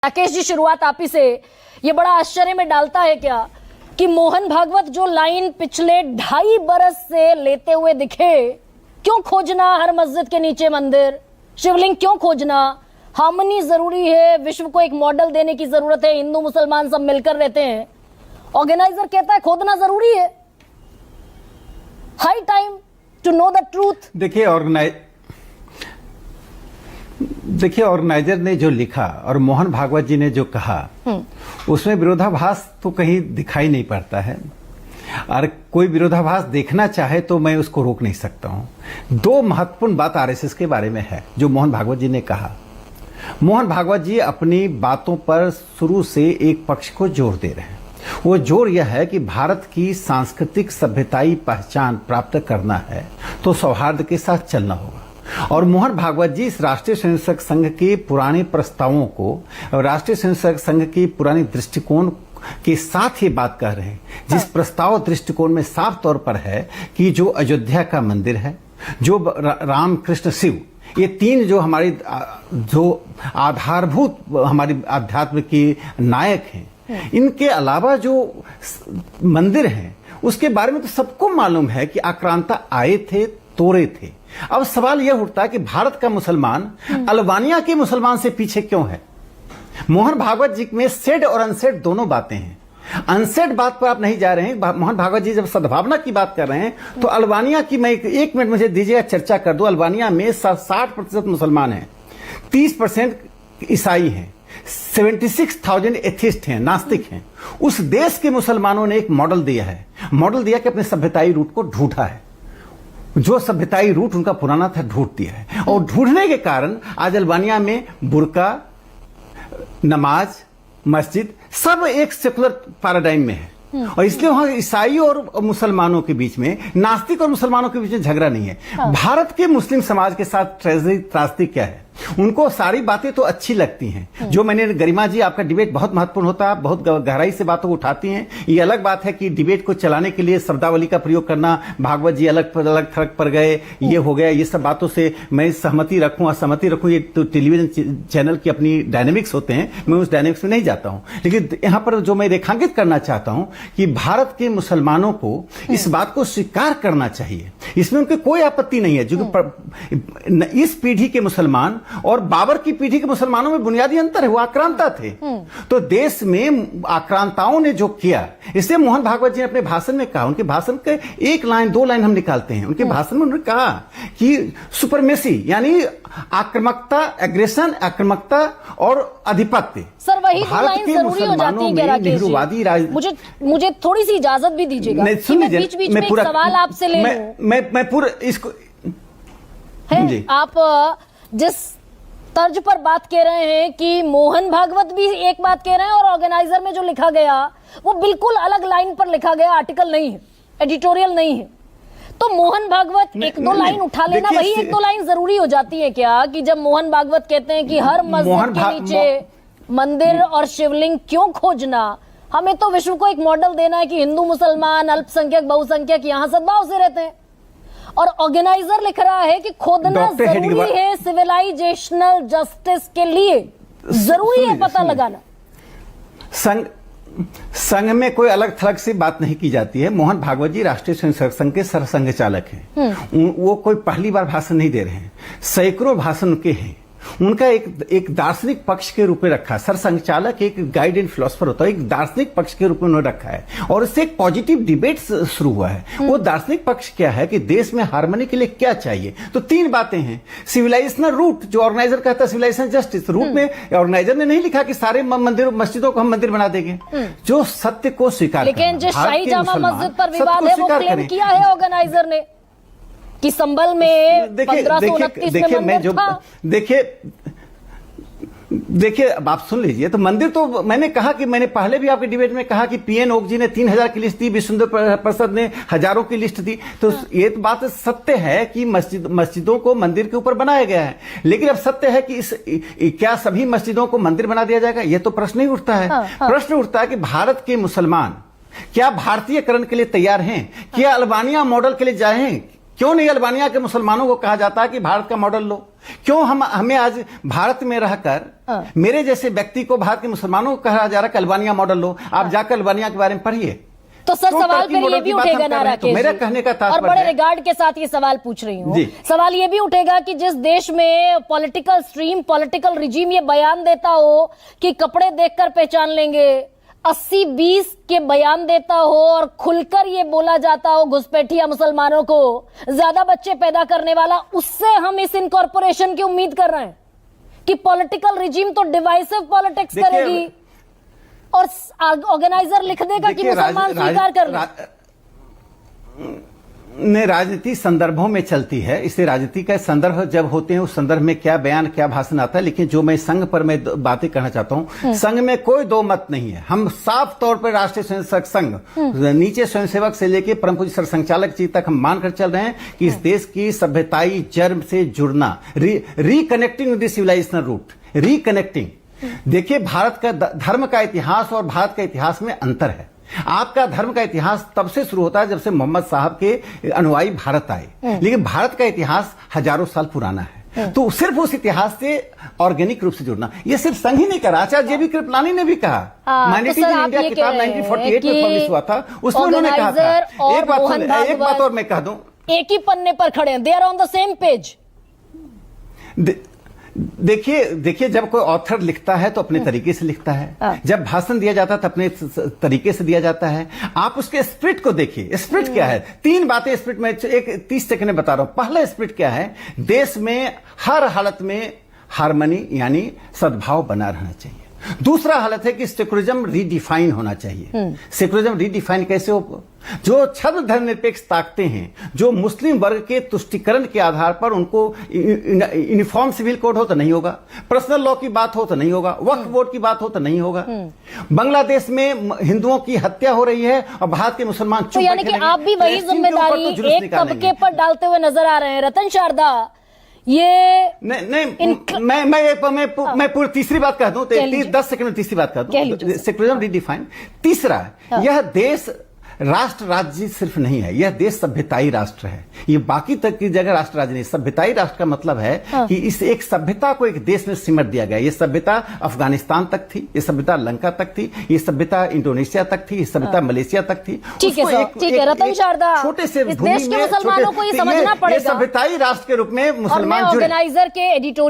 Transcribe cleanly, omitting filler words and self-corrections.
राकेश जी, शुरुआत आप ही से। ये बड़ा आश्चर्य में डालता है क्या कि मोहन भागवत जो लाइन पिछले 2.5 बरस से लेते हुए दिखे, क्यों खोजना हर मस्जिद के नीचे मंदिर, शिवलिंग क्यों खोजना, हार्मनी जरूरी है, विश्व को एक मॉडल देने की जरूरत है, हिंदू मुसलमान सब मिलकर रहते हैं। ऑर्गेनाइजर कहता है खोदना जरूरी है। High time to know the truth. देखिए ऑर्गेनाइजर ने जो लिखा और मोहन भागवत जी ने जो कहा उसमें विरोधाभास तो कहीं दिखाई नहीं पड़ता है, और कोई विरोधाभास देखना चाहे तो मैं उसको रोक नहीं सकता हूं। 2 महत्वपूर्ण बात आरएसएस के बारे में है जो मोहन भागवत जी ने कहा। मोहन भागवत जी अपनी बातों पर शुरू से एक पक्ष को जोर दे रहे हैं। वो जोर यह है कि भारत की सांस्कृतिक सभ्यताई पहचान प्राप्त करना है तो सौहार्द के साथ चलना होगा। और मोहन भागवत जी इस राष्ट्रीय स्वयंसेवक संघ के पुराने प्रस्तावों को, राष्ट्रीय स्वयंसेवक संघ की पुरानी दृष्टिकोण के साथ ही बात कर रहे हैं, जिस प्रस्ताव दृष्टिकोण में साफ तौर पर है कि जो अयोध्या का मंदिर है, जो राम कृष्ण शिव, ये 3 जो हमारी जो आधारभूत हमारी आध्यात्म के नायक हैं, इनके अलावा जो मंदिर हैं उसके बारे में तो सबको मालूम है कि आक्रांता आए थे, तोड़े थे। अब सवाल यह उठता है कि भारत का मुसलमान अल्बानिया के मुसलमान से पीछे क्यों है। मोहन भागवत जी में सेड और अनसेड दोनों बातें हैं। अनसेड बात पर आप नहीं जा रहे हैं। मोहन भागवत जी जब सद्भावना की बात कर रहे हैं तो अल्बानिया की, मैं 1 मिनट मुझे दीजिएगा चर्चा कर दूं। अल्बानिया में 60% मुसलमान हैं, 30% ईसाई हैं, 76,000 एथिस्ट हैं, नास्तिक हैं। उस देश के मुसलमानों ने एक मॉडल दिया है, मॉडल दिया कि अपने सभ्यताई रूट को ढूंढा है। जो सभ्यताई रूट उनका पुराना था ढूंढ दिया है, और ढूंढने के कारण आज अल्बानिया में बुर्का, नमाज, मस्जिद सब एक सेकुलर पैराडाइम में है। और इसलिए वहां ईसाई और मुसलमानों के बीच में, नास्तिक और मुसलमानों के बीच में झगड़ा नहीं है। भारत के मुस्लिम समाज के साथ त्रासदी क्या है, उनको सारी बातें तो अच्छी लगती हैं। जो मैंने, गरिमा जी आपका डिबेट बहुत महत्वपूर्ण होता है, बहुत गहराई से बातों को उठाती हैं। ये अलग बात है कि डिबेट को चलाने के लिए शब्दावली का प्रयोग करना, भागवत जी अलग थलग पर गए, ये हो गया, ये सब बातों से मैं सहमति रखूं असहमति रखूं, ये तो टेलीविजन चैनल की अपनी डायनेमिक्स होते हैं, मैं उस डायनेमिक्स में नहीं जाता हूं। लेकिन यहां पर जो मैं रेखांकित करना चाहता हूं कि भारत के मुसलमानों को इस बात को स्वीकार करना चाहिए, इसमें उनकी कोई आपत्ति नहीं है। जो इस पीढ़ी के मुसलमान और बाबर की पीढ़ी के मुसलमानों में बुनियादी अंतर है, वो आक्रांता थे। तो देश में आक्रांताओं ने जो किया, इसलिए मोहन भागवत जी ने अपने भाषण में कहा, उनके भाषण के 1 लाइन 2 लाइन हम निकालते हैं। उनके भाषण में उन्होंने कहा कि सुपरमेसी यानी आक्रामकता, एग्रेशन, आक्रामकता और आधिपत्य। सर वही तो लाइन जरूरी हो जाती है नेहरूवादी मुझे थोड़ी सी इजाजत भी दीजिएगा कि मैं बीच बीच में एक सवाल आपसे ले लूं। मैं पूरा इसको है, आप जिस तर्ज पर बात कह रहे हैं कि मोहन भागवत भी एक बात कह रहे हैं और ऑर्गेनाइजर में जो लिखा गया वो बिल्कुल अलग लाइन पर लिखा गया, आर्टिकल नहीं है, एडिटोरियल नहीं है। तो मोहन भागवत 1-2 लाइन उठा लेना, वही 1-2 लाइन जरूरी हो जाती है क्या कि जब मोहन भागवत कहते हैं कि हर मस्जिद के नीचे मंदिर और शिवलिंग क्यों खोजना, हमें तो विश्व को एक मॉडल देना है कि हिंदू मुसलमान, अल्पसंख्यक बहुसंख्यक यहां सद्भाव से रहते हैं। और ऑर्गेनाइजर लिख रहा है कि खोदना जरूरी है सिविलाइजेशनल जस्टिस के लिए, जरूरी है पता लगाना। संघ में कोई अलग थलग से बात नहीं की जाती है। मोहन भागवत जी राष्ट्रीय स्वयंसेवक संघ के सरसंघ चालक हैं। वो कोई पहली बार भाषण नहीं दे रहे हैं, सैकड़ों भाषण उनके हैं। उनका एक दार्शनिक पक्ष के रूप में रखा है। सरसंघचालक एक गाइड एंड फिलोसफर होता है, एक दार्शनिक पक्ष के रूप में उन्होंने रखा है, और इससे एक पॉजिटिव डिबेट शुरू हुआ है। वो दार्शनिक पक्ष क्या है कि देश में हार्मनी के लिए क्या चाहिए, तो 3 बातें हैं। सिविलाइजेशनल रूट, जो ऑर्गेनाइजर कहता है सिविलाइजेशन जस्टिस रूट में, ऑर्गेनाइजर ने नहीं लिखा कि सारे मंदिरों मस्जिदों को हम मंदिर बना देंगे, जो सत्य को स्वीकार, लेकिन जिस शाही जामा मस्जिद पर विवाद है वो क्लेम किया है ऑर्गेनाइजर ने कि संभल में 1529 में मंदिर था। देखिए अब आप सुन लीजिए, तो मंदिर तो मैंने कहा कि मैंने पहले भी आपके डिबेट में कहा कि पीएन ओक जी ने 3000 की लिस्ट दी, विश्व हिंदू परिषद ने हजारों की लिस्ट दी। तो ये तो बात सत्य है कि मस्जिदों को मंदिर के ऊपर बनाया गया है, लेकिन अब सत्य है कि क्या सभी मस्जिदों को मंदिर बना दिया जाएगा, ये तो प्रश्न ही उठता है। प्रश्न उठता है कि भारत के मुसलमान क्या भारतीयकरण के लिए तैयार हैं, क्या अल्बानिया मॉडल के लिए जाएं, क्यों नहीं अल्बानिया के मुसलमानों को कहा जाता है कि भारत का मॉडल लो? क्यों हमें आज भारत में रहकर मेरे जैसे व्यक्ति को भारत के मुसलमानों को कहा जा रहा है कि अल्बानिया मॉडल लो? आप जाकर अल्बानिया के बारे में पढ़िए। तो सर सवाल फिर ये भी उठेगा ना राकेश जी, मेरा कहने का तात्पर्य, और बड़े रिगार्ड के साथ ये सवाल पूछ रही हूँ, सवाल ये भी उठेगा कि जिस देश में पॉलिटिकल स्ट्रीम, पॉलिटिकल रिजीम ये बयान देता हो कि कपड़े देखकर पहचान लेंगे, 80-20 के बयान देता हो और खुलकर ये बोला जाता हो घुसपैठिया मुसलमानों को ज्यादा बच्चे पैदा करने वाला, उससे हम इस इनकॉर्पोरेशन की उम्मीद कर रहे हैं कि पॉलिटिकल रिजीम तो डिवाइसिव पॉलिटिक्स करेगी और ऑर्गेनाइजर लिख देगा कि मुसलमान स्वीकार कर ले। राजनीति संदर्भों में चलती है, इससे राजनीति का संदर्भ जब होते हैं उस संदर्भ में क्या बयान क्या भाषण आता है। लेकिन जो मैं संघ पर मैं बातें कहना चाहता हूं, संघ में कोई दो मत नहीं है। हम साफ तौर पर राष्ट्रीय स्वयंसेवक संघ, नीचे स्वयंसेवक से लेकर परम पूज्य सरसंघचालक जी तक हम मानकर चल रहे हैं कि इस देश की सभ्यताई जड़ से जुड़ना, reconnecting the civilisational root, reconnecting. देखिए, भारत का धर्म का इतिहास और भारत का इतिहास में अंतर है। आपका धर्म का इतिहास तब से शुरू होता है जब से मोहम्मद साहब के अनुयायी भारत आए, लेकिन भारत का इतिहास हजारों साल पुराना है। तो सिर्फ उस इतिहास से ऑर्गेनिक रूप से जुड़ना, ये सिर्फ संघ ही नहीं कहा, आचार्य जेबी कृपलानी ने भी कहा। माइनॉरिटीज इन इंडिया किताब 1948 में पब्लिश हुआ था, उसमें उन्होंने कहा था। एक बात और मैं कह दूं, एक ही पन्ने पर खड़े हैं, they are on the same page. देखिए, जब कोई ऑथर लिखता है तो अपने तरीके से लिखता है, जब भाषण दिया जाता है तो अपने तरीके से दिया जाता है। आप उसके स्पिरिट को देखिए। स्पिरिट क्या है? 3 बातें स्पिरिट में, एक 30 सेकंड में बता रहा हूं। पहला स्पिरिट क्या है? देश में हर हालत में हार्मनी यानी सद्भाव बना रहना चाहिए। दूसरा हालत है कि सेकुलरिज्म रीडिफाइन होना चाहिए। सेकुलरिज्म रीडिफाइन कैसे हो? जो छद्म धर्मनिरपेक्ष ताकतें हैं, जो मुस्लिम वर्ग के तुष्टिकरण के आधार पर उनको यूनिफॉर्म सिविल कोड हो तो नहीं होगा, पर्सनल लॉ की बात हो तो नहीं होगा, वक्फ बोर्ड की बात हो तो नहीं होगा। बांग्लादेश में हिंदुओं की हत्या हो रही है और भारत के मुसलमान चुप बैठे हैं। यानी कि आप भी वही जिम्मेदारी एक तबके पर डालते हुए नजर आ रहे हैं। रतन शारदा, ये मैं पूरी तीसरी बात कह दूं, 10 सेकंड में तीसरी बात कह दूं। Secularism redefine. तीसरा, यह देश राष्ट्र राज्य सिर्फ नहीं है, यह देश सभ्यताई राष्ट्र है। ये बाकी तक की जगह राष्ट्र राज्य नहीं। सभ्यताई राष्ट्र का मतलब है कि इस एक सभ्यता को एक देश में सिमट दिया गया। ये सभ्यता अफगानिस्तान तक थी, ये सभ्यता लंका तक थी, ये सभ्यता इंडोनेशिया तक थी, ये सभ्यता मलेशिया तक थी। ठीक है रतन शारदा, छोटे से देश के मुसलमानों को ये समझना पड़ेगा, सभ्यताई राष्ट्र के रूप में मुसलमान ऑर्गेनाइजर के एडिटोरियल